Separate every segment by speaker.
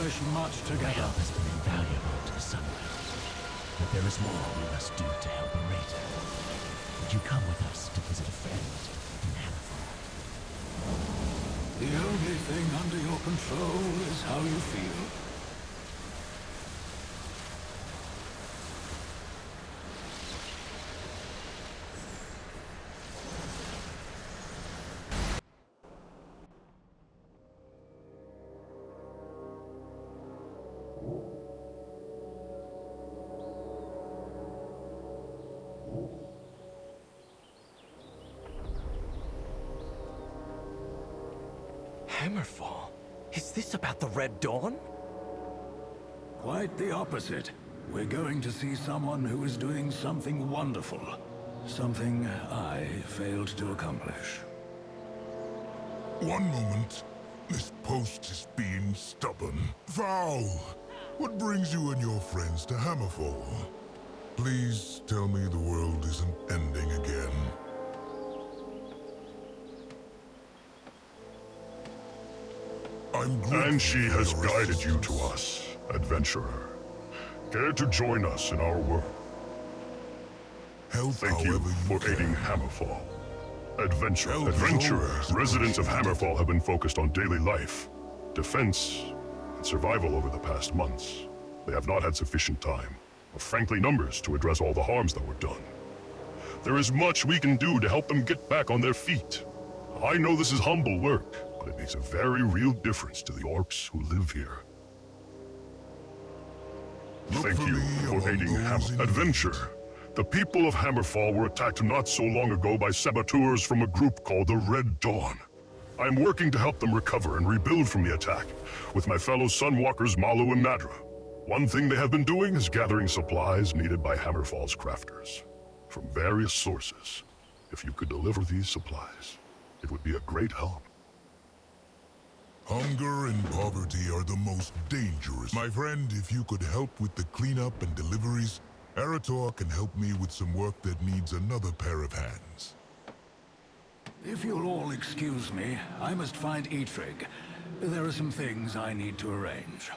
Speaker 1: accomplish much
Speaker 2: Your
Speaker 1: together.
Speaker 2: help has been invaluable to the Sunlight, but there is more we must do to help Areta. Would you come with us to visit a friend in Hammerfall?
Speaker 1: The only thing under your control is how you feel.
Speaker 3: Hammerfall? Is this about the Red Dawn?
Speaker 1: Quite the opposite. We're going to see someone who is doing something wonderful. Something I failed to accomplish.
Speaker 4: One moment. This post is being stubborn. Val! What brings you and your friends to Hammerfall? Please tell me the world isn't ending again. I'm grateful
Speaker 5: And she has
Speaker 4: for your
Speaker 5: guided you to
Speaker 4: assistance.
Speaker 5: us, adventurer. Care to join us in our work?
Speaker 4: Help
Speaker 5: Thank you
Speaker 4: however
Speaker 5: for
Speaker 4: can.
Speaker 5: aiding Hammerfall. Adventure,
Speaker 4: Help is
Speaker 5: adventurer.
Speaker 4: always
Speaker 5: Residents of
Speaker 4: appreciated.
Speaker 5: Hammerfall have been focused on daily life, defense, and survival over the past months. They have not had sufficient time, or frankly numbers, to address all the harms that were done. There is much we can do to help them get back on their feet. I know this is humble work, but it makes a very real difference to the orcs who live here.
Speaker 4: Look
Speaker 5: Thank
Speaker 4: for
Speaker 5: you
Speaker 4: me
Speaker 5: for
Speaker 4: among
Speaker 5: aiding
Speaker 4: those in need.
Speaker 5: Adventure. The people of Hammerfall were attacked not so long ago by saboteurs from a group called the Red Dawn. I'm working to help them recover and rebuild from the attack, with my fellow Sunwalkers Malu and Nadra. One thing they have been doing is gathering supplies needed by Hammerfall's crafters, from various sources. If you could deliver these supplies, it would be a great help.
Speaker 4: Hunger and poverty are the most dangerous. My friend, if you could help with the cleanup and deliveries, Arator can help me with some work that needs another pair of hands.
Speaker 1: If you'll all excuse me, I must find Eitrig. There are some things I need to arrange.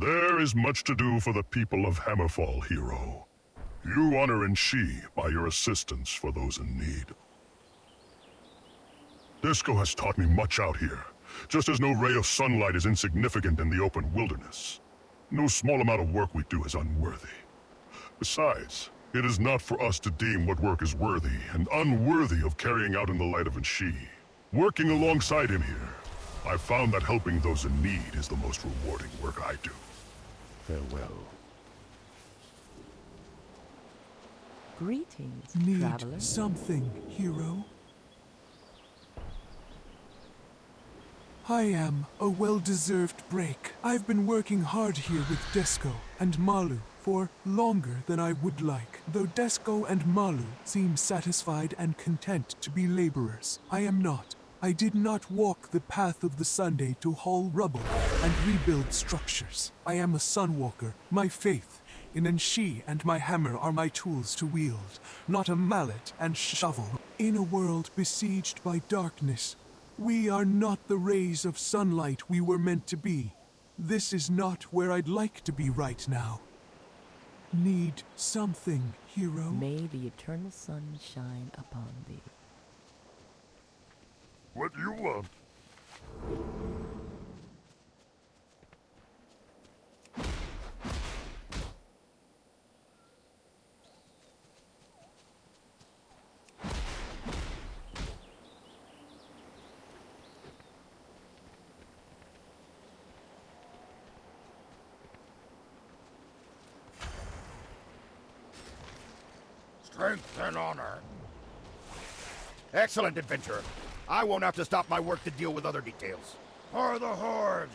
Speaker 5: There is much to do for the people of Hammerfall, hero. You honor and she by your assistance for those in need. Disco has taught me much out here, just as no ray of sunlight is insignificant in the open wilderness. No small amount of work we do is unworthy. Besides, it is not for us to deem what work is worthy and unworthy of carrying out in the light of an she. Working alongside him here, I found that helping those in need is the most rewarding work I do.
Speaker 3: Farewell.
Speaker 6: Greetings,
Speaker 7: Need
Speaker 6: traveler.
Speaker 7: something, hero? I am a well-deserved break. I've been working hard here with Desco and Malu for longer than I would like. Though Desco and Malu seem satisfied and content to be laborers, I am not. I did not walk the path of the Sunday to haul rubble and rebuild structures. I am a Sunwalker. My faith in Anshi and my hammer are my tools to wield, not a mallet and shovel. In a world besieged by darkness, we are not the rays of sunlight we were meant to be. This is not where I'd like to be right now. Need something, hero?
Speaker 6: May the eternal sun shine upon thee.
Speaker 5: What do you want?
Speaker 8: strength and honor. Excellent, adventurer. I won't have to stop my work to deal with other details. For the Horde!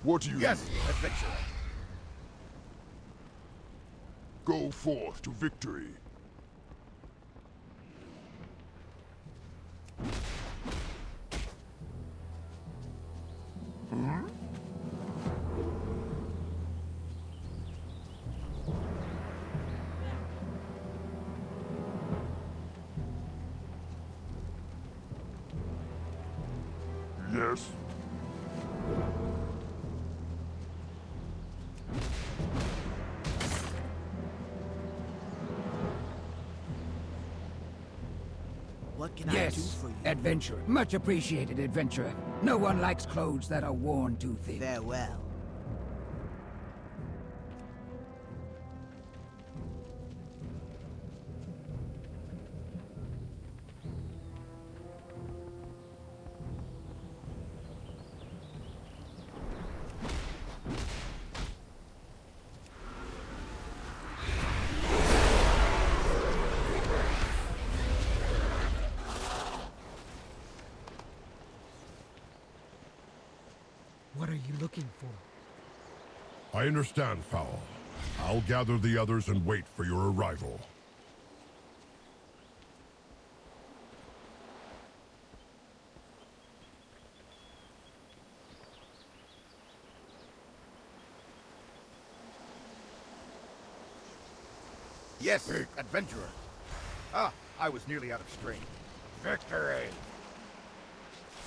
Speaker 4: What do you
Speaker 8: Yes,
Speaker 4: need?
Speaker 8: adventurer.
Speaker 4: Go forth to victory. Yes.
Speaker 6: What can I do
Speaker 9: Yes,
Speaker 6: for you?
Speaker 9: adventurer. Much appreciated, adventurer. No one likes clothes that are worn too thin.
Speaker 6: Farewell.
Speaker 9: What are you looking for?
Speaker 4: I understand, Fowl. I'll gather the others and wait for your arrival.
Speaker 8: Yes, adventurer. Ah, I was nearly out of string. Victory!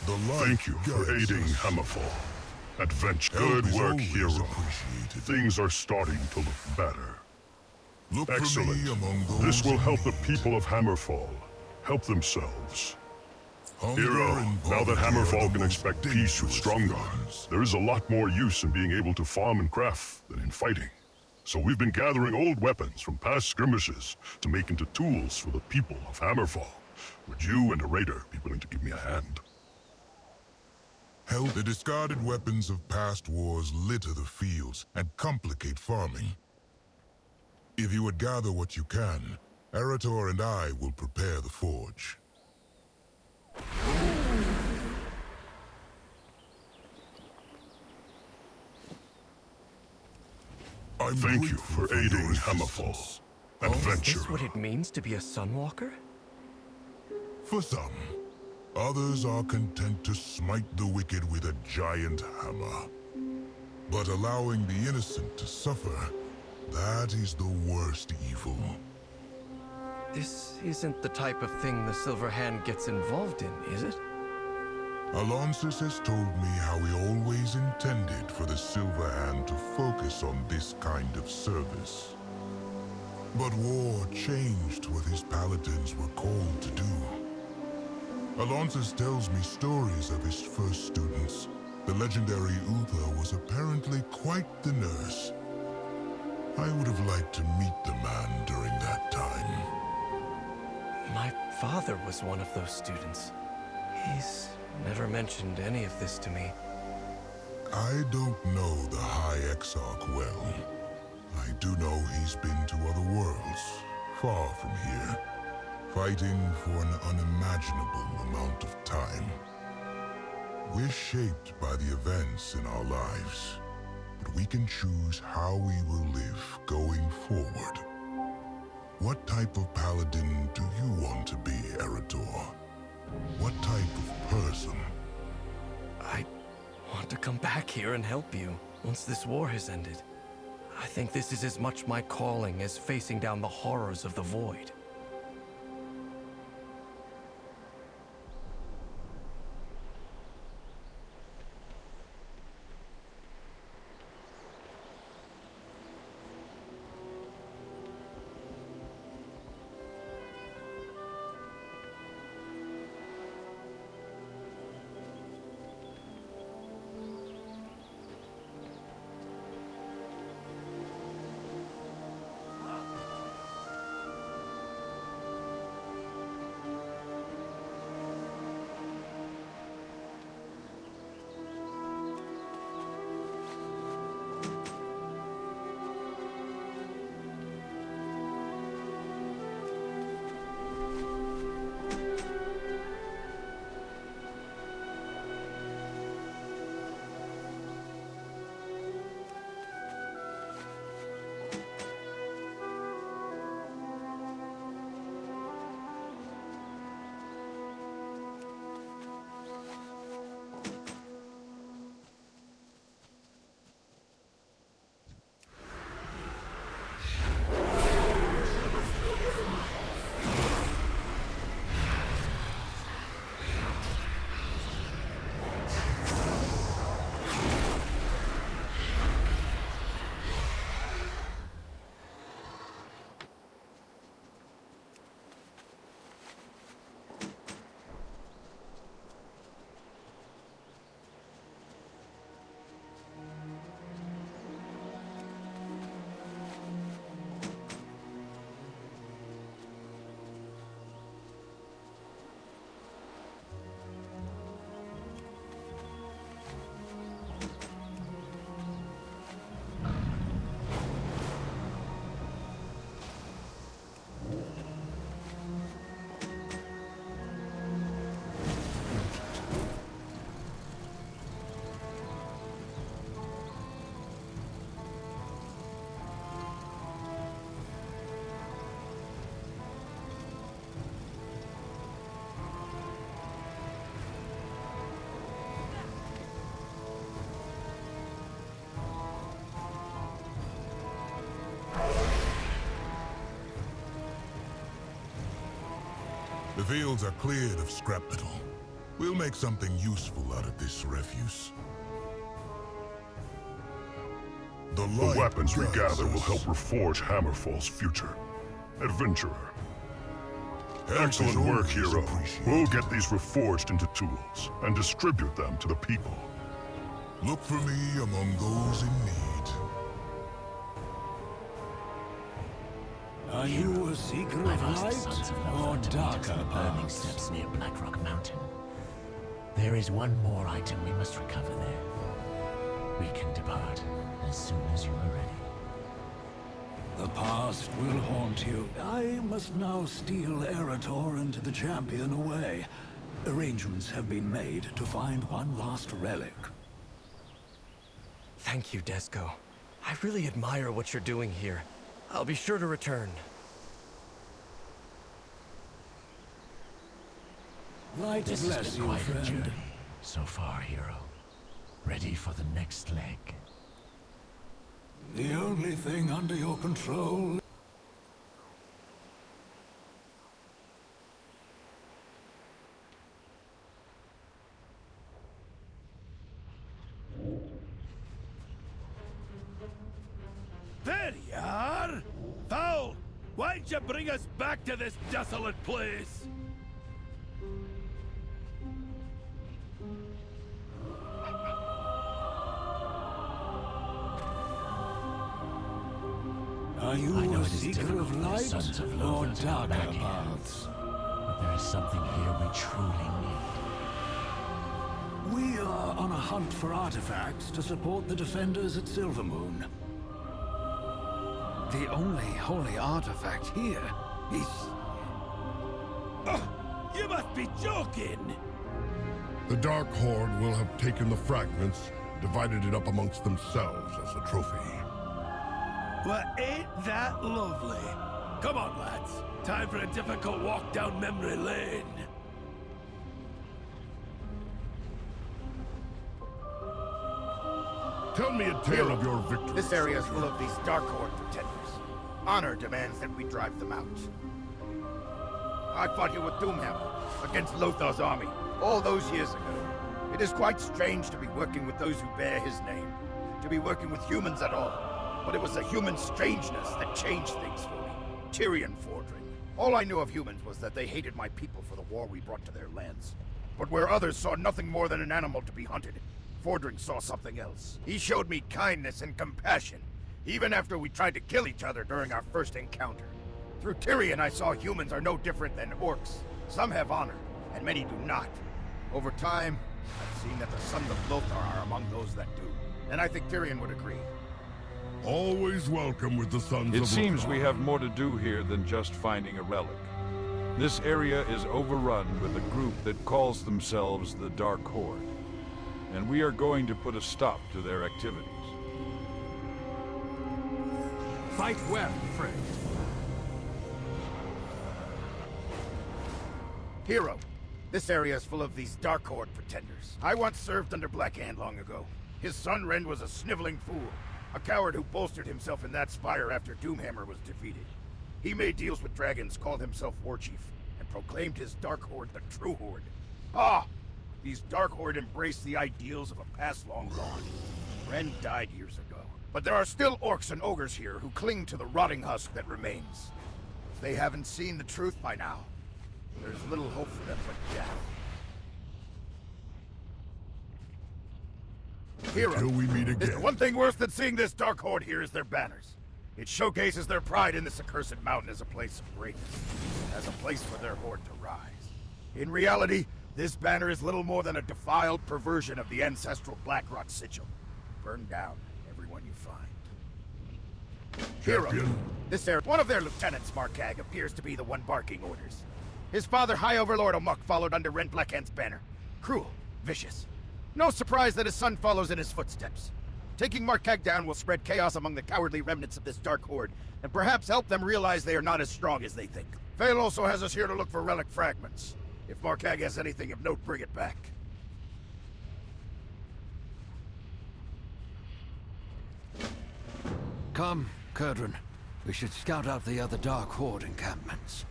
Speaker 4: The light
Speaker 5: Thank you for
Speaker 4: guides
Speaker 5: aiding
Speaker 4: us.
Speaker 5: Hammerfall. Adventure.
Speaker 4: Help
Speaker 5: Good
Speaker 4: is
Speaker 5: work,
Speaker 4: always
Speaker 5: hero.
Speaker 4: appreciated.
Speaker 5: Things are starting to look better.
Speaker 4: Look for
Speaker 5: Excellent.
Speaker 4: me among those
Speaker 5: This will
Speaker 4: in
Speaker 5: help the
Speaker 4: need.
Speaker 5: people of Hammerfall help themselves.
Speaker 4: Hunger
Speaker 5: Hero,
Speaker 4: and
Speaker 5: now that
Speaker 4: poverty are
Speaker 5: Hammerfall
Speaker 4: the
Speaker 5: can
Speaker 4: most
Speaker 5: expect peace with
Speaker 4: dangerous
Speaker 5: Strongar,
Speaker 4: villains.
Speaker 5: there is a lot more use in being able to farm and craft than in fighting. So we've been gathering old weapons from past skirmishes to make into tools for the people of Hammerfall. Would you and a raider be willing to give me a hand?
Speaker 4: The discarded weapons of past wars litter the fields and complicate farming. If you would gather what you can, Arator and I will prepare the forge.
Speaker 5: Thank you for aiding Hammerfall.
Speaker 3: Is
Speaker 5: Adventure.
Speaker 3: this what it means to be a Sunwalker?
Speaker 4: For some, others are content to smite the wicked with a giant hammer. But allowing the innocent to suffer, that is the worst evil.
Speaker 3: This isn't the type of thing the Silver Hand gets involved in, is it?
Speaker 4: Alonsus has told me how he always intended for the Silver Hand to focus on this kind of service. But war changed what his paladins were called to do. Alonsus tells me stories of his first students. The legendary Uther was apparently quite the nurse. I would have liked to meet the man during that time.
Speaker 3: My father was one of those students. He's never mentioned any of this to me.
Speaker 4: I don't know the High Exarch well. I do know he's been to other worlds, far from here, fighting for an unimaginable amount of time. We're shaped by the events in our lives, but we can choose how we will live going forward. What type of paladin do you want to be, Erador? What type of person?
Speaker 3: I want to come back here and help you once this war has ended. I think this is as much my calling as facing down the horrors of the Void.
Speaker 4: The fields are cleared of scrap metal. We'll make something useful out of this refuse.
Speaker 5: The weapons we gather will help reforge Hammerfall's future. Adventurer. Excellent work, hero. We'll get these reforged into tools and distribute them to the people.
Speaker 4: Look for me among those in need.
Speaker 1: Are you a seeker
Speaker 2: I've
Speaker 1: of
Speaker 2: asked the Sons of
Speaker 1: light
Speaker 2: Lothar
Speaker 1: or
Speaker 2: to meet us
Speaker 1: darker
Speaker 2: in the burning
Speaker 1: paths?
Speaker 2: steps near Blackrock Mountain. There is one more item we must recover there. We can depart as soon as you are ready.
Speaker 1: The past will haunt you. I must now steal Erator and the champion away. Arrangements have been made to find one last relic.
Speaker 3: Thank you, Desco. I really admire what you're doing here. I'll be sure to return.
Speaker 1: Light
Speaker 2: This
Speaker 1: bless
Speaker 2: has been
Speaker 1: you,
Speaker 2: quite a
Speaker 1: friend.
Speaker 2: journey so far, hero. Ready for the next leg.
Speaker 1: The only thing under your control.
Speaker 10: There you are! Foul! Why'd you bring us back to this desolate place?
Speaker 1: Are you
Speaker 2: I know
Speaker 1: a
Speaker 2: it is
Speaker 1: seeker
Speaker 2: difficult
Speaker 1: of
Speaker 2: for the
Speaker 1: light
Speaker 2: Sons of
Speaker 1: or
Speaker 2: Lothar to come
Speaker 1: darker
Speaker 2: back here.
Speaker 1: paths?
Speaker 2: But there is something here we truly need.
Speaker 1: We are on a hunt for artifacts to support the defenders at Silvermoon.
Speaker 6: The only holy artifact here is...
Speaker 10: You must be joking!
Speaker 4: The Dark Horde will have taken the fragments, divided it up amongst themselves as a trophy.
Speaker 10: Well, ain't that lovely? Come on, lads. Time for a difficult walk down memory lane.
Speaker 4: Tell me a tale of your victory.
Speaker 8: This area is full of these Dark Horde pretenders. Honor demands that we drive them out. I fought here with Doomhammer against Lothar's army all those years ago. It is quite strange to be working with those who bear his name, to be working with humans at all. But it was the human strangeness that changed things for me. Tyrion Fordring. All I knew of humans was that they hated my people for the war we brought to their lands. But where others saw nothing more than an animal to be hunted, Fordring saw something else. He showed me kindness and compassion, even after we tried to kill each other during our first encounter. Through Tyrion, I saw humans are no different than orcs. Some have honor, and many do not. Over time, I've seen that the Sons of Lothar are among those that do. And I think Tyrion would agree.
Speaker 4: Always welcome with the Sons of
Speaker 11: It seems
Speaker 4: Lothar.
Speaker 11: we have more to do here than just finding a relic. This area is overrun with a group that calls themselves the Dark Horde, and we are going to put a stop to their activities.
Speaker 10: Fight well, friend.
Speaker 8: Hero, this area is full of these Dark Horde pretenders. I once served under Blackhand long ago. His son Rend was a sniveling fool, a coward who bolstered himself in that spire after Doomhammer was defeated. He made deals with dragons, called himself Warchief, and proclaimed his Dark Horde the True Horde. Ah! These Dark Horde embraced the ideals of a past long gone. Rend died years ago. But there are still orcs and ogres here who cling to the rotting husk that remains. If they haven't seen the truth by now, there's little hope for them but death. Hero,
Speaker 4: Till we meet again.
Speaker 8: the one thing worse than seeing this Dark Horde here is their banners. It showcases their pride in this accursed mountain as a place of greatness, as a place for their horde to rise. In reality, this banner is little more than a defiled perversion of the ancestral Blackrot sigil. Burn down everyone you find. Hero,
Speaker 4: Champion.
Speaker 8: this area, one of their lieutenants, Markag, appears to be the one barking orders. His father, High Overlord Omuk, followed under Rend Blackhand's banner. Cruel, vicious. No surprise that his son follows in his footsteps. Taking Markag down will spread chaos among the cowardly remnants of this Dark Horde, and perhaps help them realize they are not as strong as they think. Vale also has us here to look for relic fragments. If Markag has anything of note, bring it back.
Speaker 6: Come, Kurdran. We should scout out the other Dark Horde encampments.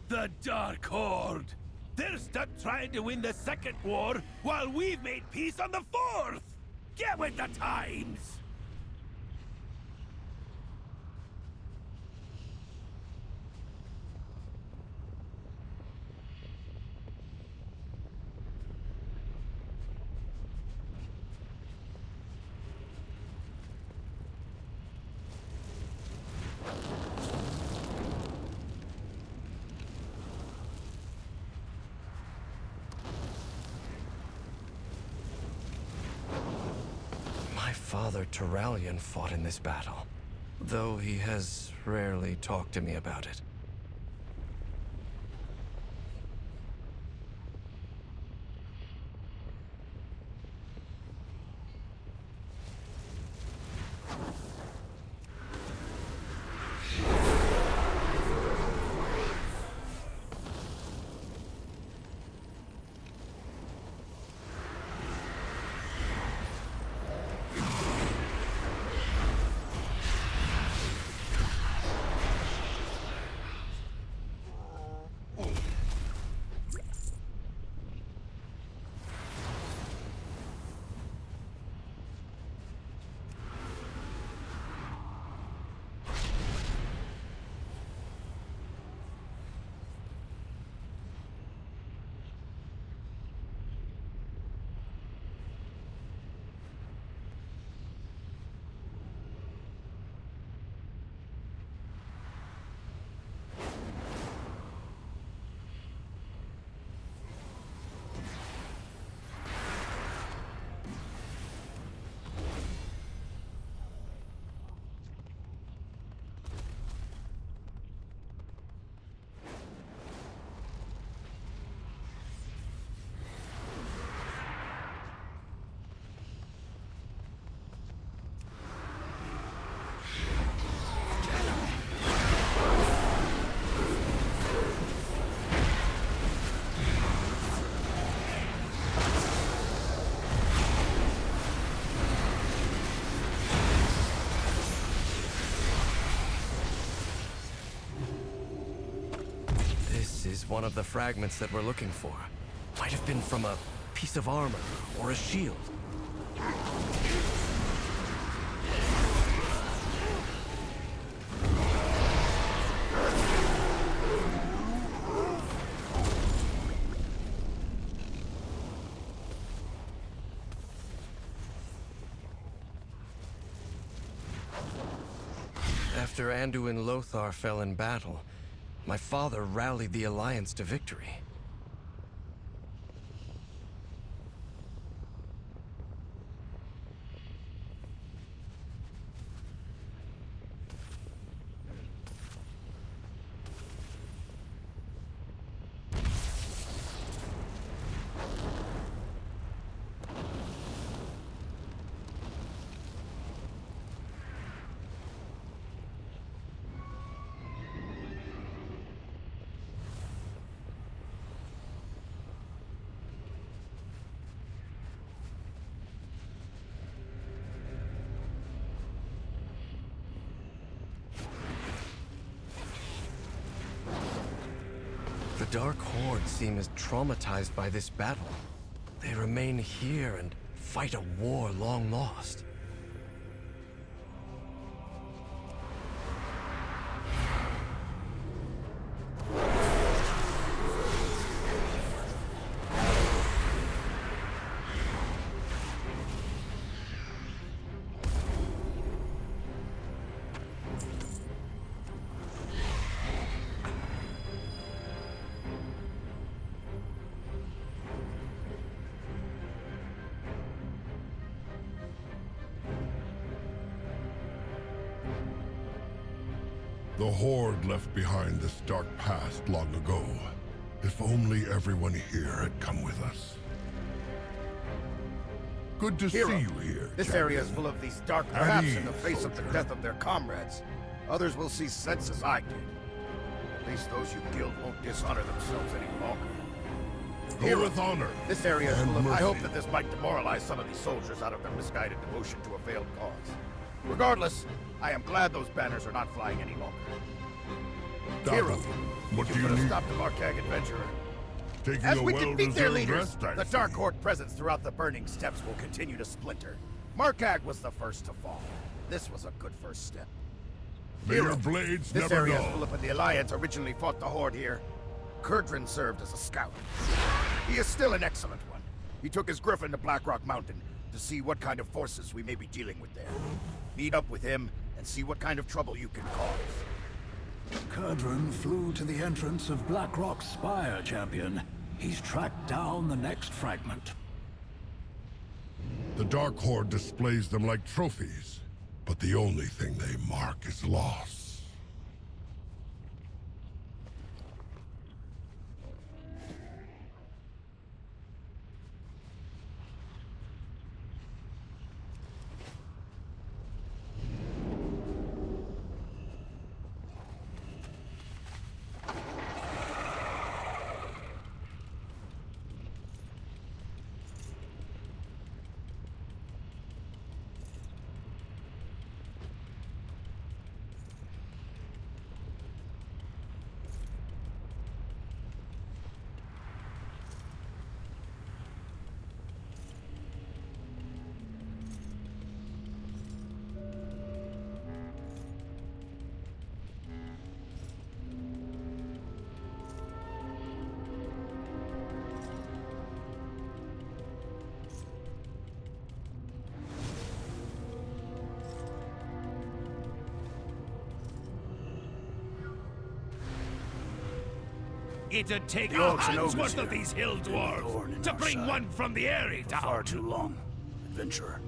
Speaker 10: The Dark Horde! They're stuck trying to win the second war while we've made peace on the fourth! Get with the times!
Speaker 3: My father Turalian fought in this battle, though he has rarely talked to me about it. This is one of the fragments that we're looking for. Might have been from a piece of armor or a shield. After Anduin Lothar fell in battle, my father rallied the Alliance to victory. The Dark Horde seem as traumatized by this battle. They remain here and fight a war long lost.
Speaker 4: The Horde left behind this dark past long ago. If only everyone here had come with us. Good to
Speaker 8: Hero,
Speaker 4: see you here,
Speaker 8: this
Speaker 4: champion.
Speaker 8: area is full of these dark
Speaker 4: At
Speaker 8: perhaps
Speaker 4: ease,
Speaker 8: in the face of the
Speaker 4: soldier.
Speaker 8: death of their comrades. Others will see sense as I did. At least those you killed won't dishonor themselves any longer.
Speaker 4: Go with honor.
Speaker 8: This area is
Speaker 4: and
Speaker 8: full of... I
Speaker 4: mercy.
Speaker 8: hope that this might demoralize some of these soldiers out of their misguided devotion to a failed cause. Regardless, I am glad those banners are not flying any longer. Hero,
Speaker 4: What do
Speaker 8: you
Speaker 4: you
Speaker 8: could have
Speaker 4: need?
Speaker 8: stopped the Markag adventurer.
Speaker 4: Taking
Speaker 8: As
Speaker 4: a
Speaker 8: we defeat their
Speaker 4: well-deserved
Speaker 8: leaders,
Speaker 4: rest, I
Speaker 8: the
Speaker 4: see.
Speaker 8: Dark Horde presence throughout the Burning Steppes will continue to splinter. Markag was the first to fall. This was a good first step.
Speaker 4: May your blades
Speaker 8: This
Speaker 4: never
Speaker 8: area,
Speaker 4: dull.
Speaker 8: Philip and the Alliance originally fought the Horde here. Kurdrin served as a scout. He is still an excellent one. He took his griffin to Blackrock Mountain to see what kind of forces we may be dealing with there. Meet up with him and see what kind of trouble you can cause.
Speaker 1: Kurdrin flew to the entrance of Blackrock's spire, champion. He's tracked down the next fragment.
Speaker 4: The Dark Horde displays them like trophies, but the only thing they mark is loss.
Speaker 10: It'd take
Speaker 8: The
Speaker 10: a
Speaker 8: orcs and
Speaker 10: hand's
Speaker 8: ogres
Speaker 10: worth of
Speaker 8: here.
Speaker 10: these hill
Speaker 8: Thorn
Speaker 10: dwarves
Speaker 8: in
Speaker 10: to
Speaker 8: our
Speaker 10: bring
Speaker 8: side.
Speaker 10: one from the Airy down.
Speaker 8: Far too long, adventurer.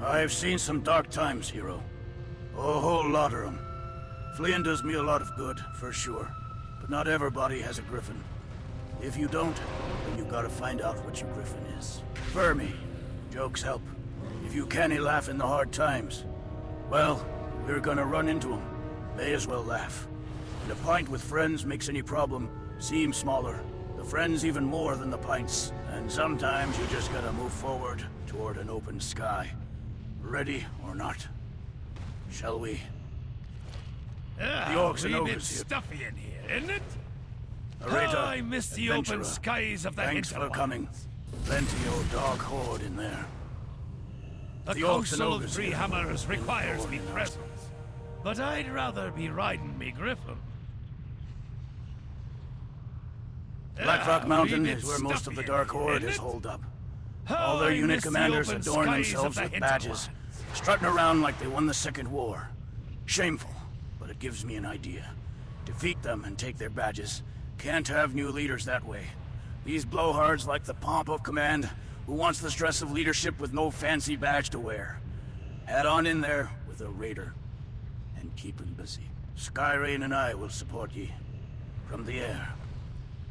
Speaker 8: I've seen some dark times, hero. A whole lot of them. Fleeing does me a lot of good, for sure. But not everybody has a griffin. If you don't, then you gotta find out what your griffin is. For me, jokes help. If you can't laugh in the hard times, well, we're gonna run into them. May as well laugh. And a pint with friends makes any problem seem smaller. The friends even more than the pints. And sometimes you just gotta move forward toward an open sky. Ready or not. Shall we? The orcs and
Speaker 10: a bit
Speaker 8: ogres here.
Speaker 10: stuffy in here, isn't it?
Speaker 8: Narrator,
Speaker 10: I miss the
Speaker 8: adventurer,
Speaker 10: open skies of the
Speaker 8: thanks for
Speaker 10: hinterlands.
Speaker 8: coming. Plenty of Dark Horde in there.
Speaker 10: The
Speaker 8: The orcs and
Speaker 10: Council of
Speaker 8: ogres
Speaker 10: Three
Speaker 8: here.
Speaker 10: Hammers requires me
Speaker 8: Thorn in our
Speaker 10: present. But I'd rather be riding me griffin.
Speaker 8: Blackrock Mountain
Speaker 10: wee bit
Speaker 8: is where most of the
Speaker 10: stuffy
Speaker 8: Dark
Speaker 10: in here,
Speaker 8: Horde
Speaker 10: isn't
Speaker 8: is
Speaker 10: it?
Speaker 8: holed up.
Speaker 10: How
Speaker 8: All their
Speaker 10: I
Speaker 8: unit
Speaker 10: miss the
Speaker 8: commanders
Speaker 10: open
Speaker 8: adorn
Speaker 10: skies
Speaker 8: themselves
Speaker 10: of the
Speaker 8: with badges, strutting around like they won the Second War. Shameful, but it gives me an idea. Defeat them and take their badges. Can't have new leaders that way. These blowhards like the pomp of command, who wants the stress of leadership with no fancy badge to wear. Head on in there with a raider, and keep him busy. Skyrain and I will support ye. From the air.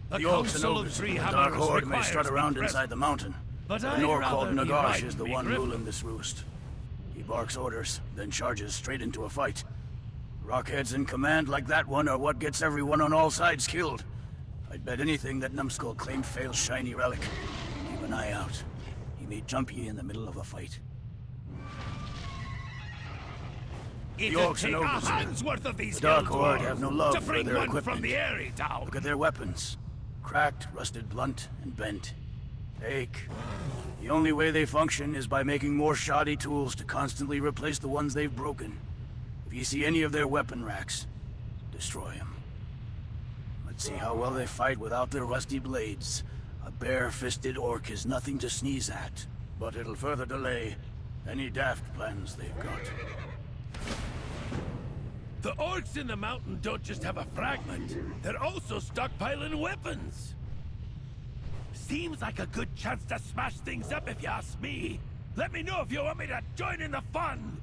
Speaker 10: The
Speaker 8: The orcs and
Speaker 10: Council of
Speaker 8: ogres
Speaker 10: Three
Speaker 8: of the Dark
Speaker 10: Hammers
Speaker 8: Horde may
Speaker 10: requires
Speaker 8: strut
Speaker 10: me
Speaker 8: around
Speaker 10: present.
Speaker 8: inside the mountain.
Speaker 10: But
Speaker 8: The
Speaker 10: I'd
Speaker 8: Nor called
Speaker 10: rather be
Speaker 8: Nagash
Speaker 10: riding
Speaker 8: is the
Speaker 10: me
Speaker 8: one
Speaker 10: griffin.
Speaker 8: ruling this roost. He barks orders, then charges straight into a fight. Rockheads in command like that one are what gets everyone on all sides killed. I'd bet anything that Numbskull claimed Fail's shiny relic. Keep an eye out. He may jump you in the middle of a fight. The
Speaker 10: It'd
Speaker 8: orcs
Speaker 10: take
Speaker 8: and
Speaker 10: a
Speaker 8: ogres here.
Speaker 10: hand's worth of these
Speaker 8: The Dark
Speaker 10: hill
Speaker 8: Horde
Speaker 10: dwarves
Speaker 8: have no love
Speaker 10: to
Speaker 8: for
Speaker 10: bring
Speaker 8: their
Speaker 10: one
Speaker 8: equipment.
Speaker 10: from the Airy down.
Speaker 8: Look at their weapons. Cracked, rusted blunt, and bent. Ache. The only way they function is by making more shoddy tools to constantly replace the ones they've broken. If you see any of their weapon racks, destroy them. Let's see how well they fight without their rusty blades. A bare-fisted orc is nothing to sneeze at, but it'll further delay any daft plans they've got.
Speaker 10: The orcs in the mountain don't just have a fragment. They're also stockpiling weapons. Seems like a good chance to smash things up if you ask me. Let me know if you want me to join in the fun.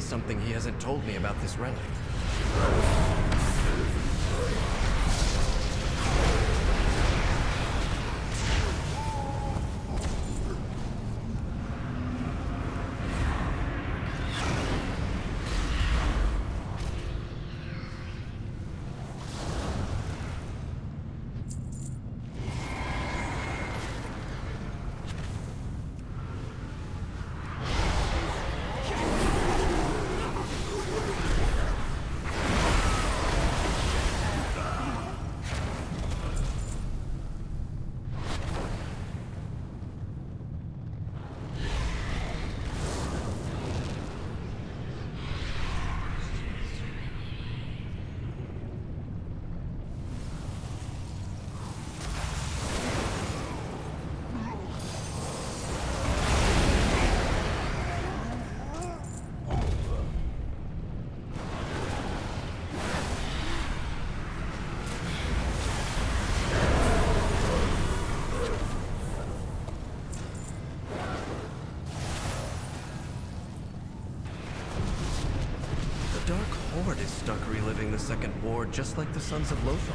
Speaker 3: something he hasn't told me about this relic. The Dark Horde is stuck reliving the Second War just like the Sons of Lothar.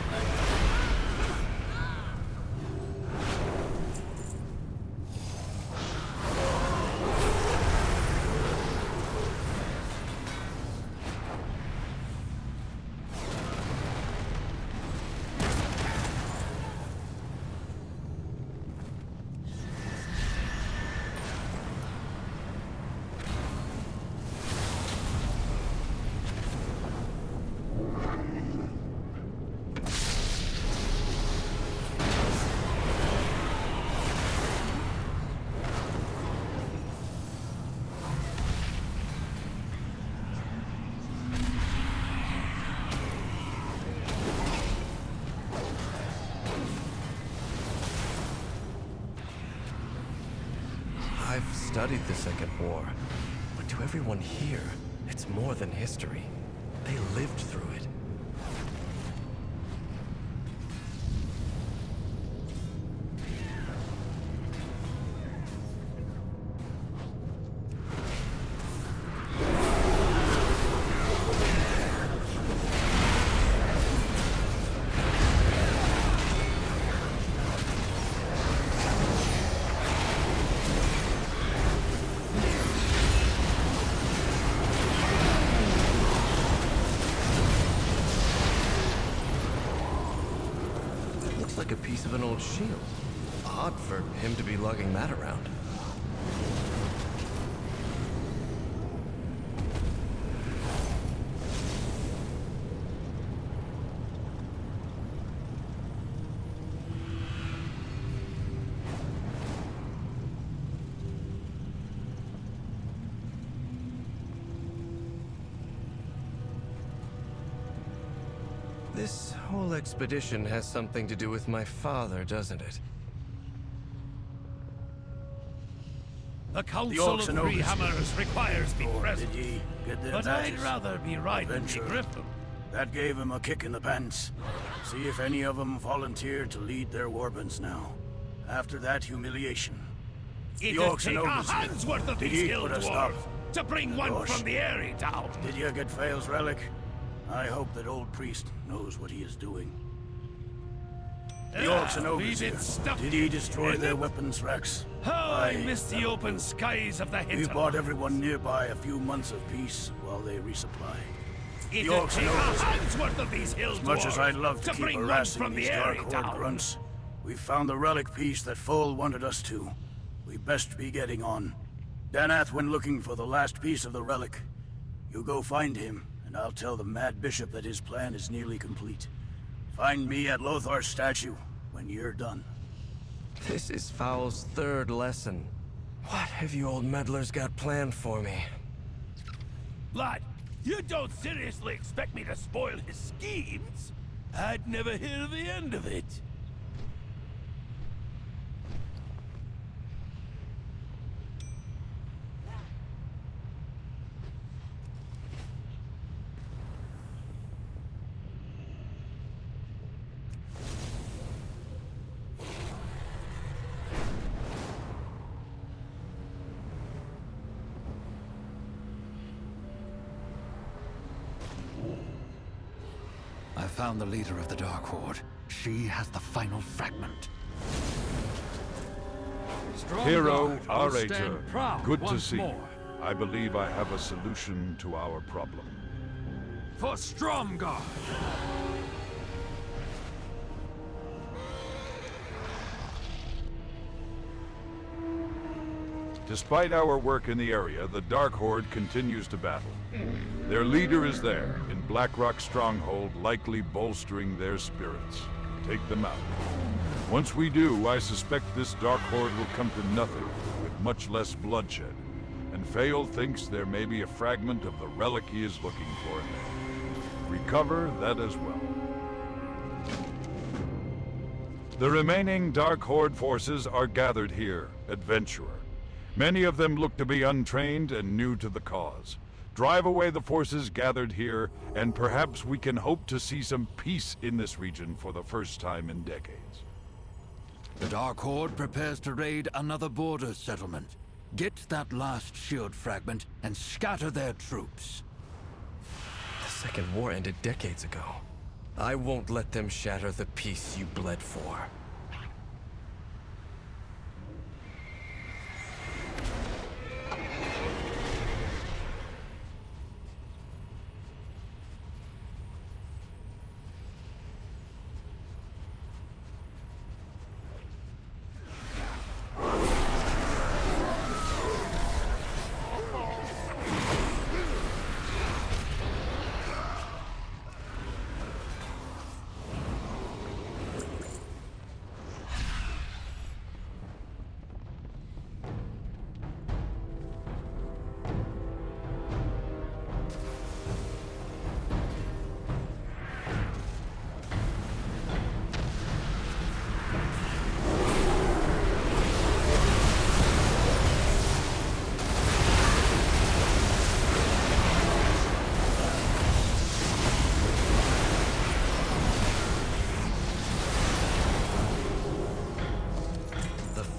Speaker 3: I've studied the Second War, but to everyone here, it's more than history. They lived through it. Like a piece of an old shield. Odd for him to be lugging that around. This whole expedition has something to do with my father, doesn't it?
Speaker 10: The Council of Three Hammers requires me present,
Speaker 8: Did ye get their
Speaker 10: but
Speaker 8: badges?
Speaker 10: I'd rather be riding the
Speaker 8: Adventure.
Speaker 10: Griffin.
Speaker 8: That gave him a kick in the pants. See if any of them volunteer to lead their warbands now. After that humiliation.
Speaker 10: It'll take a hand's worth of
Speaker 8: Did
Speaker 10: these
Speaker 8: ye
Speaker 10: hill
Speaker 8: put a stop?
Speaker 10: dwarves to bring one
Speaker 8: Gosh.
Speaker 10: from the Airy down.
Speaker 8: Did you get Fail's relic? I hope that old priest knows what he is doing. The orcs and ogres here. Did he destroy their weapons racks?
Speaker 10: How I miss the open skies of the
Speaker 8: We
Speaker 10: hinterland.
Speaker 8: bought everyone nearby a few months of peace while they resupply. The
Speaker 10: It'll
Speaker 8: orcs
Speaker 10: take
Speaker 8: and
Speaker 10: a
Speaker 8: ogres here.
Speaker 10: hand's worth of these hill
Speaker 8: As much as
Speaker 10: dwarves
Speaker 8: I'd love to keep
Speaker 10: bring one
Speaker 8: harassing
Speaker 10: from
Speaker 8: these
Speaker 10: the
Speaker 8: Dark
Speaker 10: Airy
Speaker 8: Horde
Speaker 10: down.
Speaker 8: grunts, we found the relic piece that Foal wanted us to. We best be getting on. Danath went looking for the last piece of the relic. You go find him, and I'll tell the Mad Bishop that his plan is nearly complete. Find me at Lothar's statue when you're done.
Speaker 3: This is Foul's third lesson. What have you old meddlers got planned for me?
Speaker 10: Lad, you don't seriously expect me to spoil his schemes? I'd never hear the end of it.
Speaker 6: found the leader of the Dark Horde. She has the final fragment.
Speaker 11: Hero,
Speaker 10: will
Speaker 11: Arator,
Speaker 10: stand proud
Speaker 11: good to
Speaker 10: once
Speaker 11: see you.
Speaker 10: more.
Speaker 11: I believe I have a solution to our problem.
Speaker 10: For Stromgarde!
Speaker 11: Despite our work in the area, the Dark Horde continues to battle. Their leader is there, in Blackrock Stronghold, likely bolstering their spirits. Take them out. Once we do, I suspect this Dark Horde will come to nothing, with much less bloodshed. And Fael thinks there may be a fragment of the relic he is looking for in there. Recover that as well. The remaining Dark Horde forces are gathered here, Adventurer. Many of them look to be untrained and new to the cause. Drive away the forces gathered here, and perhaps we can hope to see some peace in this region for the first time in decades.
Speaker 6: The Dark Horde prepares to raid another border settlement. Get that last shield fragment and scatter their troops.
Speaker 3: The Second War ended decades ago. I won't let them shatter the peace you bled for.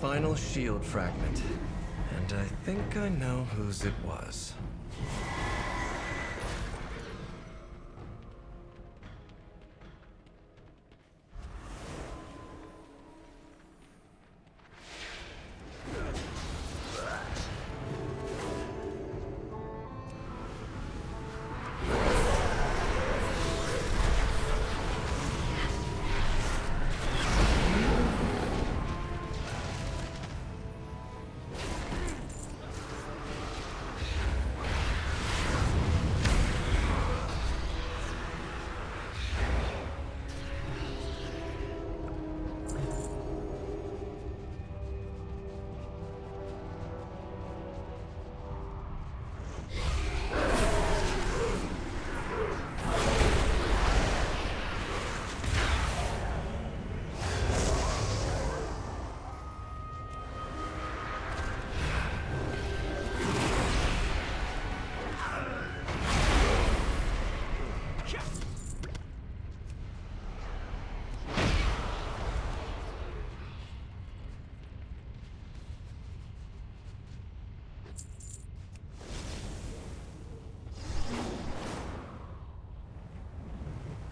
Speaker 3: Final shield fragment. And I think I know whose it was.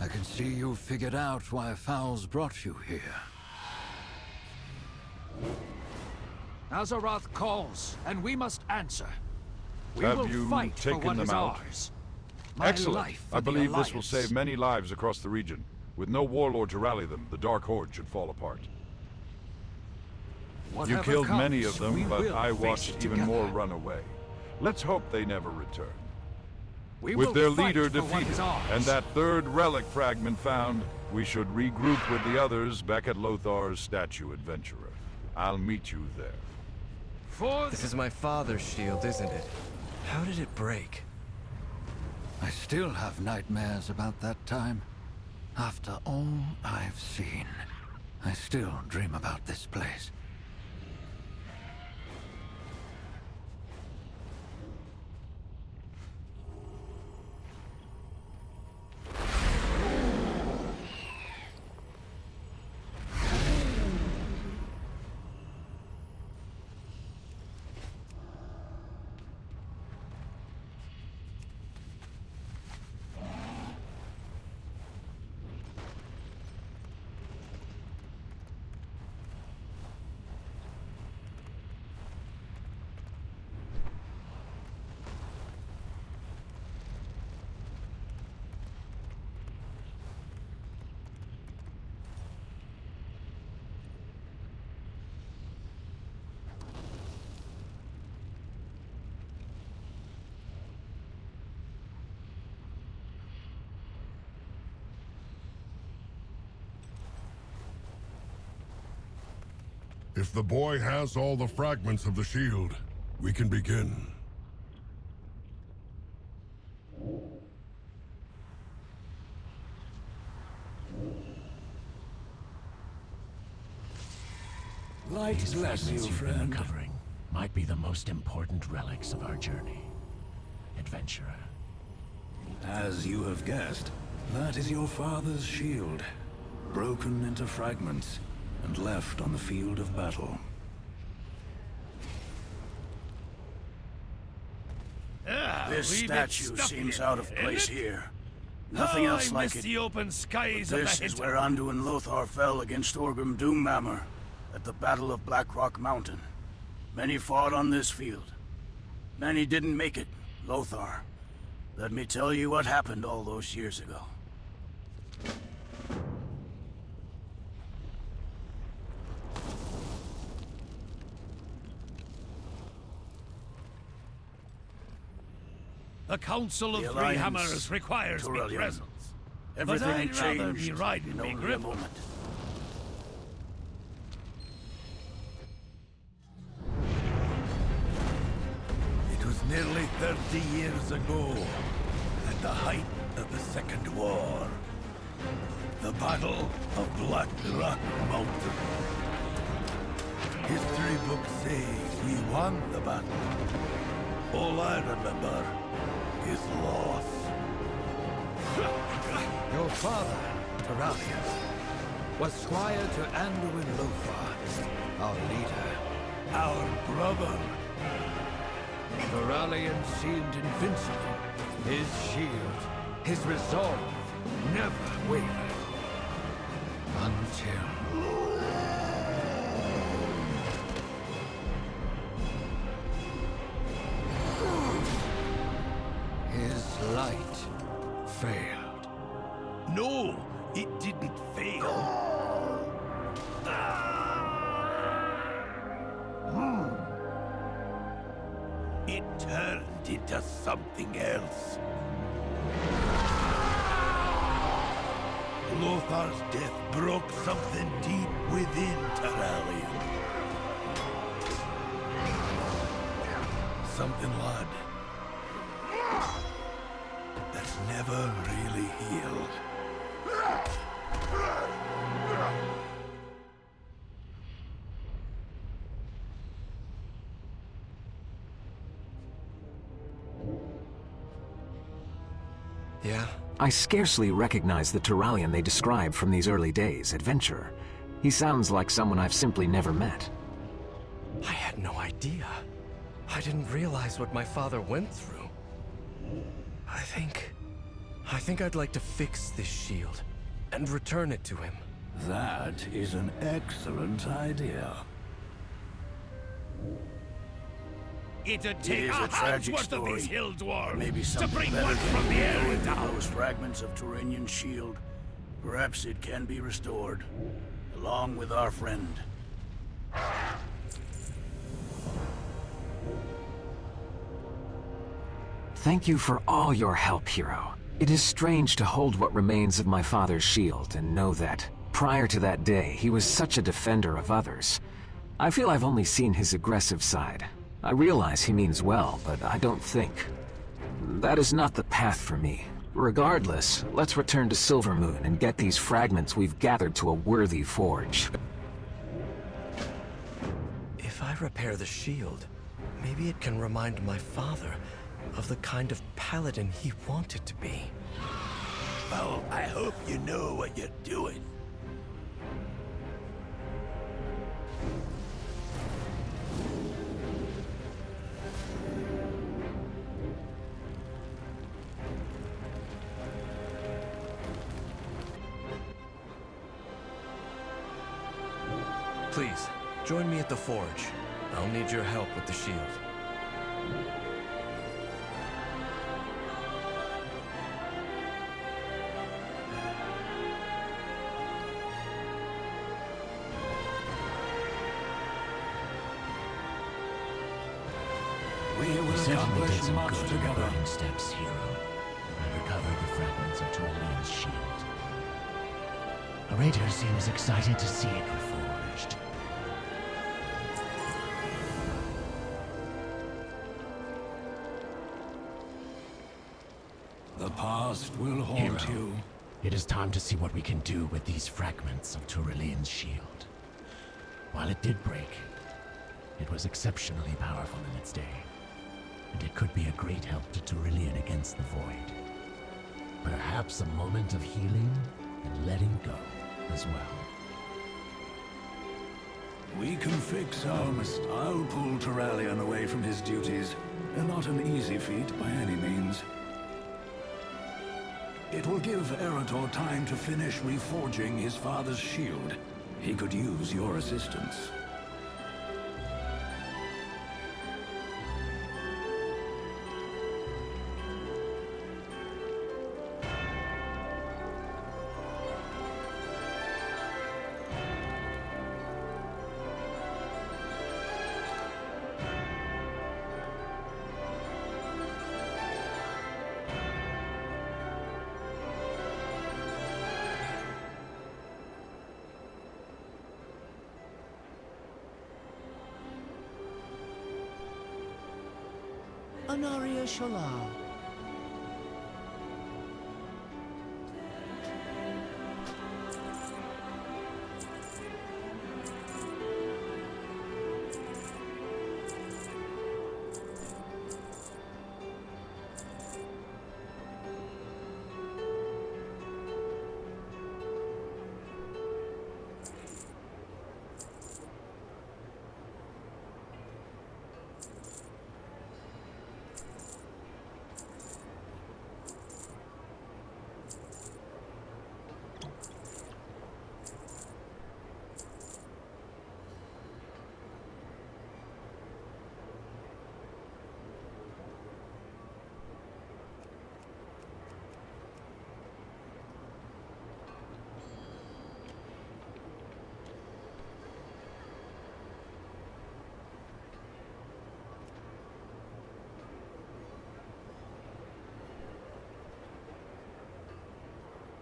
Speaker 6: I can see you've figured out why Fowls brought you here.
Speaker 9: Azeroth calls, and we must answer. We
Speaker 11: Have
Speaker 9: will
Speaker 11: you
Speaker 9: fight for
Speaker 11: taken
Speaker 9: what
Speaker 11: them
Speaker 9: is
Speaker 11: out?
Speaker 9: ours. My
Speaker 11: Excellent.
Speaker 9: life for
Speaker 11: I
Speaker 9: the
Speaker 11: believe this will
Speaker 9: Alliance.
Speaker 11: save many lives across the region. With no warlord to rally them, the Dark Horde should fall apart.
Speaker 9: Whatever
Speaker 11: You killed
Speaker 9: comes,
Speaker 11: many of
Speaker 9: we
Speaker 11: them, but
Speaker 9: will
Speaker 11: I
Speaker 9: face
Speaker 11: watched
Speaker 9: it
Speaker 11: even
Speaker 9: together.
Speaker 11: more run away. Let's hope they never return.
Speaker 9: We
Speaker 11: With
Speaker 9: will
Speaker 11: their
Speaker 9: fight
Speaker 11: leader
Speaker 9: for what is
Speaker 11: defeated,
Speaker 9: ours.
Speaker 11: and that third relic fragment found, we should regroup with the others back at Lothar's statue, Adventurer. I'll meet you there.
Speaker 9: For
Speaker 3: This is my father's shield, isn't it? How did it break?
Speaker 6: I still have nightmares about that time. After all I've seen, I still dream about this place.
Speaker 4: If the boy has all the fragments of the shield, we can begin.
Speaker 1: Light
Speaker 2: These
Speaker 1: bless you,
Speaker 2: fragments you've been
Speaker 1: friend.
Speaker 2: recovering might be the most important relics of our journey, adventurer.
Speaker 1: As you have guessed, that is your father's shield, broken into fragments and left on the field of battle.
Speaker 10: This
Speaker 12: statue seems out of place here. Nothing else like it.
Speaker 10: The open skies
Speaker 12: This
Speaker 10: of the
Speaker 12: is where Anduin Lothar fell against Orgrim Doomhammer at the Battle of Blackrock Mountain. Many fought on this field. Many didn't make it, Lothar. Let me tell you what happened all those years ago.
Speaker 10: The Council of
Speaker 12: The
Speaker 10: Three
Speaker 12: Alliance,
Speaker 10: Hammers requires me
Speaker 12: Turellian.
Speaker 10: presence.
Speaker 12: Everything
Speaker 10: but I'd rather
Speaker 12: changed
Speaker 10: be riding
Speaker 12: in
Speaker 10: me
Speaker 12: only a
Speaker 10: grip.
Speaker 12: moment.
Speaker 10: It was nearly 30 years ago, at the height of the Second War. The Battle of Black Rock Mountain. History books say we won the battle. All I remember is loss.
Speaker 6: Your father, Turellian, was squire to Anduin Lothar, our leader.
Speaker 10: Our brother.
Speaker 6: Turellian seemed invincible. His shield, his resolve, never wavered. Until... his light failed.
Speaker 10: No, it didn't fail. It turned into something else. Lothar's death broke something deep within Turellian. Something, lad, that's never really healed.
Speaker 3: Yeah?
Speaker 13: I scarcely recognize the Turellian they described from these early days, adventurer. He sounds like someone I've simply never met.
Speaker 3: I had no idea. I didn't realize what my father went through. I think I'd like to fix this shield and return it to him.
Speaker 1: That is an excellent idea.
Speaker 10: It'd
Speaker 12: It
Speaker 10: take
Speaker 12: is
Speaker 10: a
Speaker 12: a tragic
Speaker 10: hand's worth of these
Speaker 12: story.
Speaker 10: hill dwarves
Speaker 12: Maybe
Speaker 10: to
Speaker 12: something
Speaker 10: bring
Speaker 12: better
Speaker 10: one
Speaker 12: can
Speaker 10: from
Speaker 12: be
Speaker 10: the area
Speaker 12: with
Speaker 10: down.
Speaker 12: those fragments of Turanian's shield. Perhaps it can be restored, along with our friend.
Speaker 13: Thank you for all your help, hero. It is strange to hold what remains of my father's shield and know that, prior to that day, he was such a defender of others. I feel I've only seen his aggressive side. I realize he means well, but I don't think. That is not the path for me. Regardless, let's return to Silvermoon and get these fragments we've gathered to a worthy forge.
Speaker 3: If I repair the shield, maybe it can remind my father of the kind of paladin he wanted to be.
Speaker 10: Well, I hope you know what you're doing.
Speaker 3: Please, join me at the forge. I'll need your help with the shield.
Speaker 1: We will
Speaker 2: We certainly
Speaker 1: accomplish
Speaker 2: did some
Speaker 1: much
Speaker 2: good in the
Speaker 1: together.
Speaker 2: burning steps, hero. We recovered the fragments of Turellian's shield. A raider seems excited to see it reforged.
Speaker 1: past will haunt
Speaker 2: Hero,
Speaker 1: you.
Speaker 2: it is time to see what we can do with these fragments of Turelian's shield. While it did break, it was exceptionally powerful in its day, and it could be a great help to Turelian against the Void. Perhaps a moment of healing and letting go as well.
Speaker 1: We can fix our I'll pull Turelian away from his duties. Not an easy feat by any means. It will give Eretor time to finish reforging his father's shield. He could use your assistance.
Speaker 14: Anaria Shalal.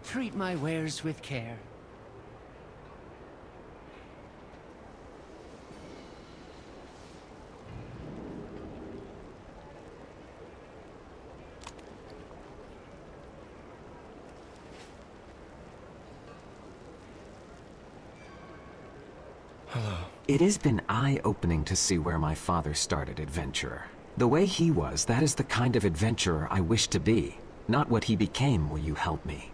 Speaker 14: Treat my wares with care.
Speaker 3: Hello.
Speaker 13: It has been eye-opening to see where my father started, adventurer. The way he was, that is the kind of adventurer I wish to be. Not what he became, will you help me?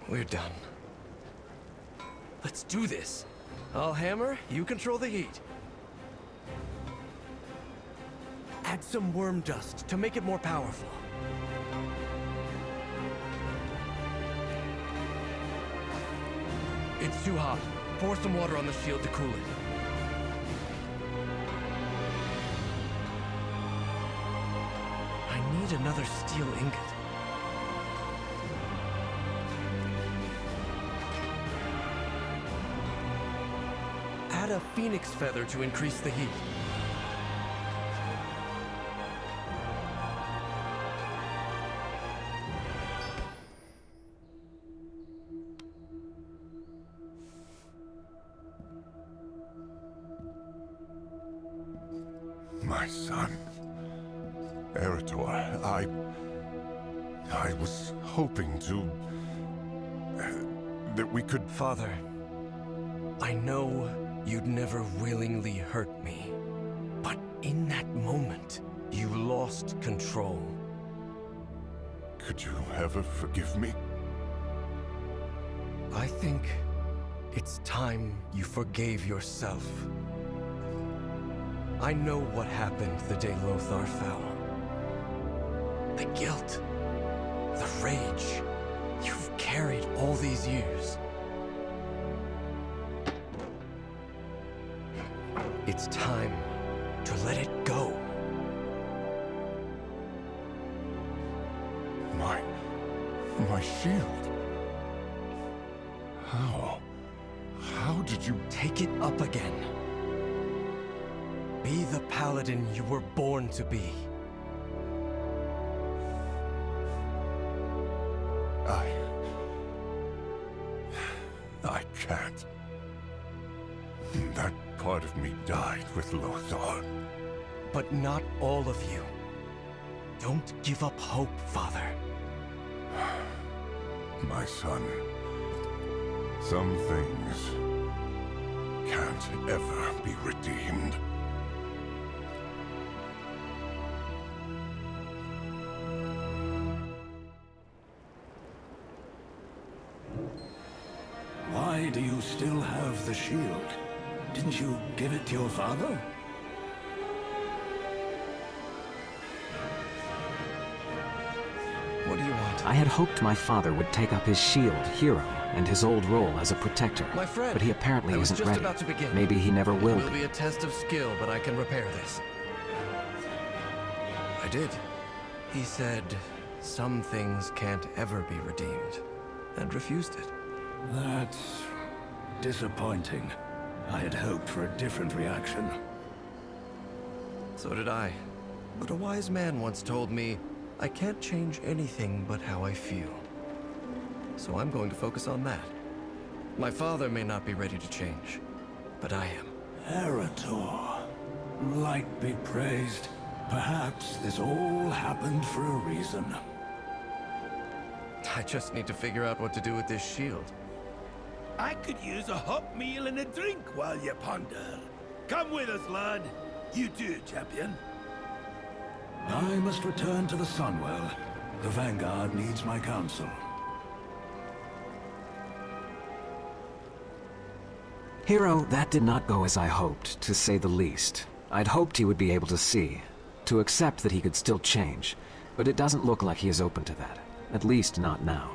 Speaker 3: We're done. Let's do this. I'll hammer, you control the heat. Add some worm dust to make it more powerful. It's too hot. Pour some water on the shield to cool it. I need another steel ingot. Add a phoenix feather to increase the heat.
Speaker 4: My son. Eretor, I was hoping to... that we could...
Speaker 3: Father, I know you'd never willingly hurt me, but in that moment, you lost control.
Speaker 4: Could you ever forgive me?
Speaker 3: I think it's time you forgave yourself. I know what happened the day Lothar fell. The guilt, the rage you've carried all these years. It's time to let it go.
Speaker 4: My shield? How did you...
Speaker 3: Take it up again. Be the paladin you were born to be.
Speaker 4: I can't. That part of me died with Lothar.
Speaker 3: but not all of you. Don't give up hope, Father.
Speaker 4: My son, some things can't ever be redeemed.
Speaker 1: Why do you still have the shield? Didn't you give it to your father?
Speaker 3: What do you want?
Speaker 13: I had hoped my father would take up his shield, Hero, and his old role as a protector.
Speaker 3: My friend,
Speaker 13: but he apparently
Speaker 3: I was
Speaker 13: isn't
Speaker 3: just
Speaker 13: ready.
Speaker 3: about to begin.
Speaker 13: Maybe he never will
Speaker 3: It will
Speaker 13: be.
Speaker 3: be a test of skill, but I can repair this. I did. He said, some things can't ever be redeemed, and refused it.
Speaker 1: That's disappointing. I had hoped for a different reaction.
Speaker 3: So did I. But a wise man once told me, I can't change anything but how I feel. So I'm going to focus on that. My father may not be ready to change, but I am.
Speaker 1: Erator. Light be praised. Perhaps this all happened for a reason.
Speaker 3: I just need to figure out what to do with this shield.
Speaker 10: I could use a hot meal and a drink while you ponder. Come with us, lad. You too, champion.
Speaker 1: I must return to the Sunwell. The Vanguard needs my counsel.
Speaker 13: Hero, that did not go as I hoped, to say the least. I'd hoped he would be able to see, to accept that he could still change, but it doesn't look like he is open to that. At least not now.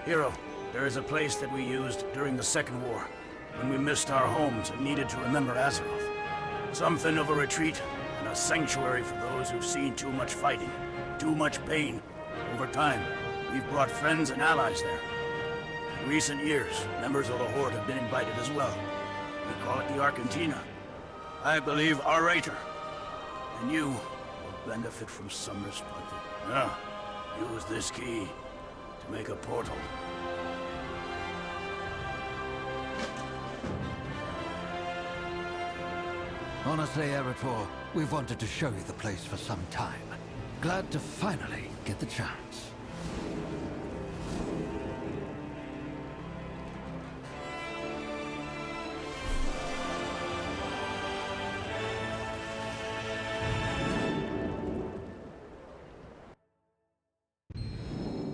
Speaker 12: Hero, there is a place that we used during the Second War, when we missed our homes and needed to remember Azeroth. Something of a retreat and a sanctuary for those who've seen too much fighting, too much pain. Over time, we've brought friends and allies there. In recent years, members of the Horde have been invited as well. We call it the Argentina. I believe our Rater. And you will benefit from some respect. Now, use this key to make a portal.
Speaker 6: Honestly, Erator, we've wanted to show you the place for some time. Glad to finally get the chance.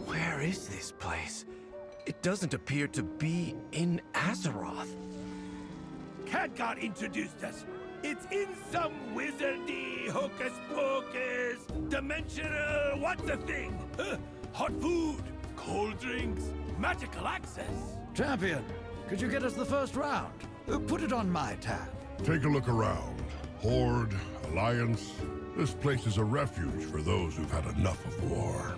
Speaker 3: Where is this place? It doesn't appear to be in Azeroth.
Speaker 10: Khadgar introduced us. It's in some wizardy, hocus-pocus, dimensional, what's the thing? Hot food, cold drinks, magical access.
Speaker 6: Champion, could you get us the first round? Put it on my tab.
Speaker 4: Take a look around. Horde, Alliance. This place is a refuge for those who've had enough of war.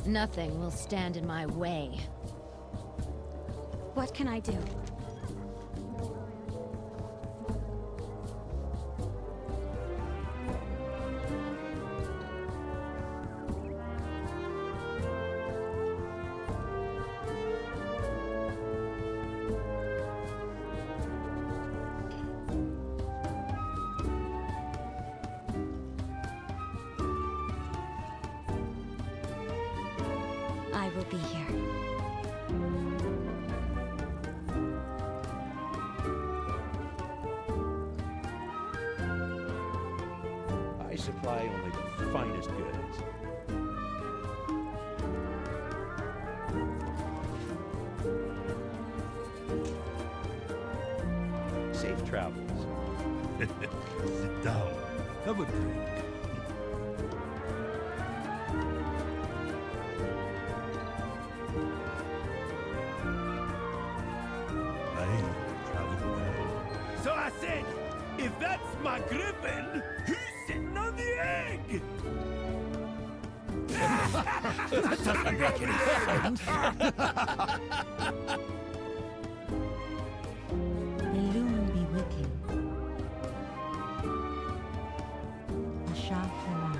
Speaker 15: Nothing will stand in my way.
Speaker 16: What can I do? I will be here.
Speaker 17: I supply only the finest goods. Safe travels. Sit down. Have a drink.
Speaker 10: So I said, if that's my griffin, who's sitting on the egg?
Speaker 6: That doesn't make any sense.
Speaker 16: The loon be with you. Asha Kala.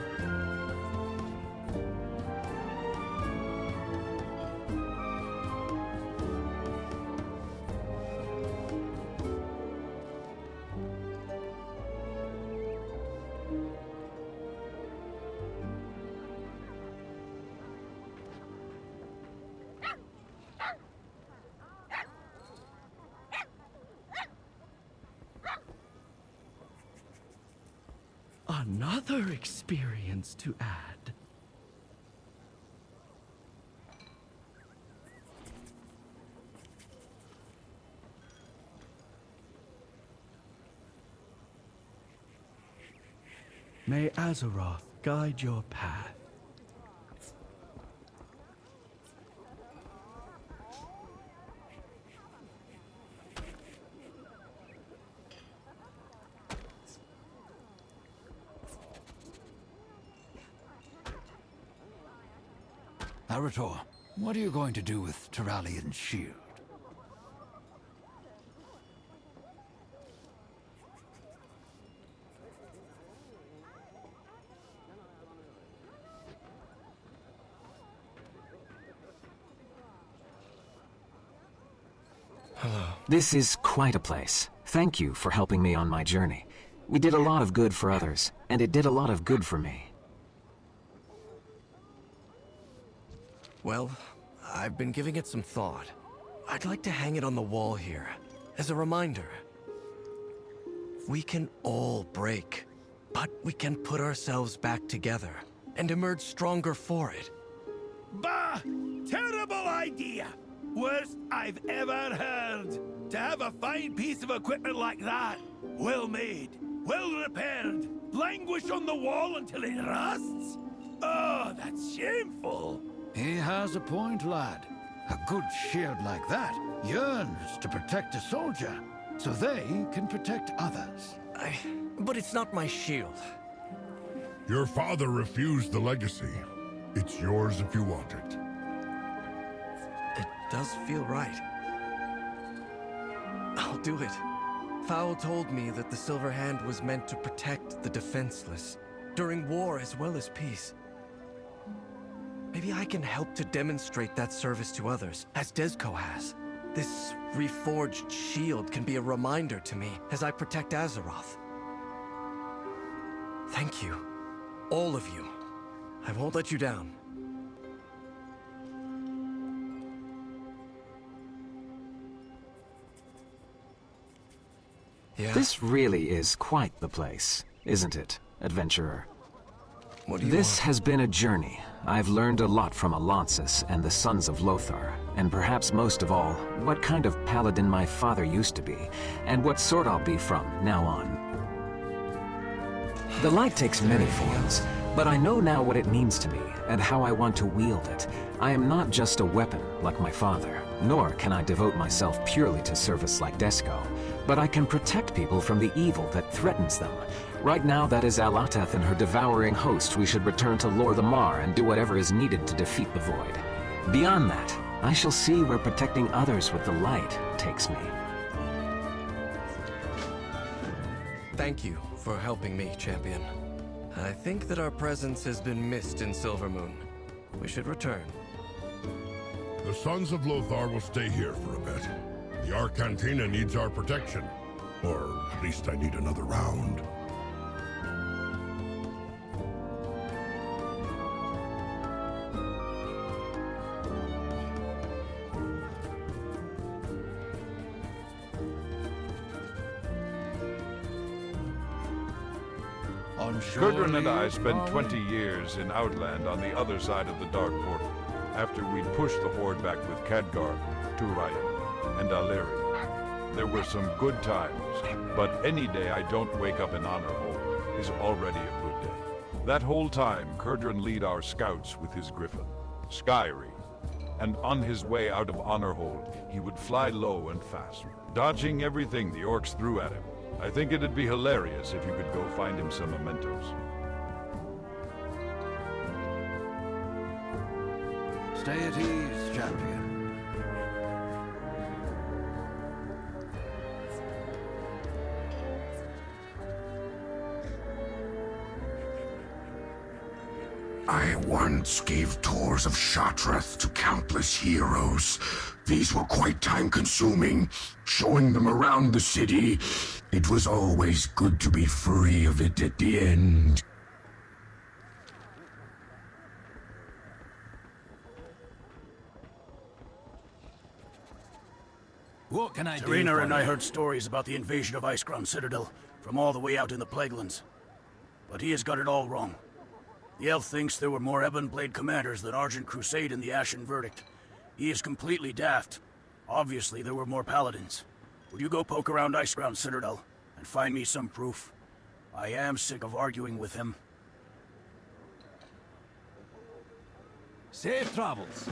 Speaker 3: Another experience to add. May Azeroth guide your path.
Speaker 6: Arator, what are you going to do with Tyrallian's shield?
Speaker 13: This is quite a place. Thank you for helping me on my journey. We did a lot of good for others, and it did a lot of good for me.
Speaker 3: Well, I've been giving it some thought. I'd like to hang it on the wall here, as a reminder. We can all break, but we can put ourselves back together and emerge stronger for it.
Speaker 10: Bah! Terrible idea! Worst I've ever heard. To have a fine piece of equipment like that, well made, well repaired, languish on the wall until it rusts? Oh, that's shameful.
Speaker 6: He has a point, lad. A good shield like that yearns to protect a soldier, so they can protect others.
Speaker 3: But it's not my shield.
Speaker 4: Your father refused the legacy. It's yours if you want it.
Speaker 3: It does feel right. I'll do it. Fowl told me that the Silver Hand was meant to protect the defenseless, during war as well as peace. Maybe I can help to demonstrate that service to others, as Desco has. This reforged shield can be a reminder to me as I protect Azeroth. Thank you. All of you. I won't let you down. Yeah.
Speaker 13: This really is quite the place, isn't it, adventurer?
Speaker 3: What do you
Speaker 13: This
Speaker 3: want?
Speaker 13: has been a journey. I've learned a lot from Alonsis and the Sons of Lothar, and perhaps most of all, what kind of paladin my father used to be, and what sort I'll be from now on. The light takes many forms, but I know now what it means to me, and how I want to wield it. I am not just a weapon, like my father, nor can I devote myself purely to service like Desco, but I can protect people from the evil that threatens them. Right now, that is Alateth and her devouring host. We should return to Lor the Mar and do whatever is needed to defeat the Void. Beyond that, I shall see where protecting others with the light takes me.
Speaker 3: Thank you for helping me, champion. I think that our presence has been missed in Silvermoon. We should return.
Speaker 4: The Sons of Lothar will stay here for a bit. The Arcantina needs our protection. Or at least I need another round.
Speaker 11: Gudrun and I spent 20 years in Outland on the other side of the Dark Portal, after we'd pushed the Horde back with Khadgar, Turayan, and Aleri. There were some good times, but any day I don't wake up in Honorhold is already a good day. That whole time, Kurdran lead our scouts with his griffin, Skyri, and on his way out of Honorhold, he would fly low and fast, dodging everything the orcs threw at him. I think it'd be hilarious if you could go find him some mementos.
Speaker 6: Stay at ease, champion.
Speaker 18: I once gave tours of Shattrath to countless heroes. These were quite time-consuming, showing them around the city. It was always good to be free of it at the end.
Speaker 6: What can I do?
Speaker 12: Serena and I heard stories about the invasion of Iceground Citadel from all the way out in the Plaguelands. But he has got it all wrong. The elf thinks there were more Ebon Blade commanders than Argent Crusade in the Ashen Verdict. He is completely daft. Obviously, there were more paladins. Will you go poke around Iceground Citadel and find me some proof? I am sick of arguing with him.
Speaker 1: Safe travels.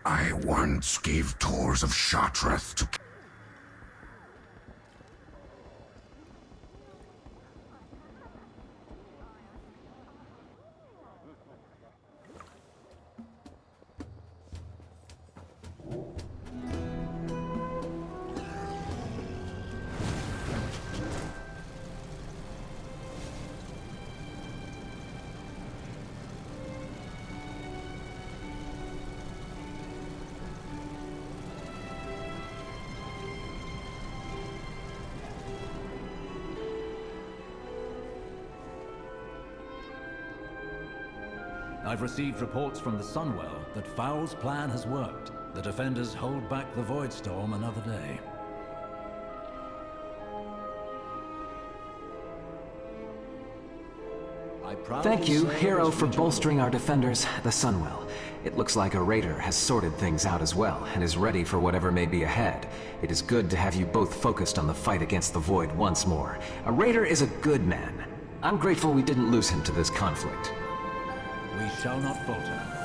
Speaker 18: I once gave tours of Shattrath to...
Speaker 1: I've received reports from the Sunwell that Foul's plan has worked. The defenders hold back the Voidstorm another day.
Speaker 13: Thank you, Hero, for bolstering our defenders, the Sunwell. It looks like a raider has sorted things out as well, and is ready for whatever may be ahead. It is good to have you both focused on the fight against the Void once more. A raider is a good man. I'm grateful we didn't lose him to this conflict.
Speaker 1: We shall not falter.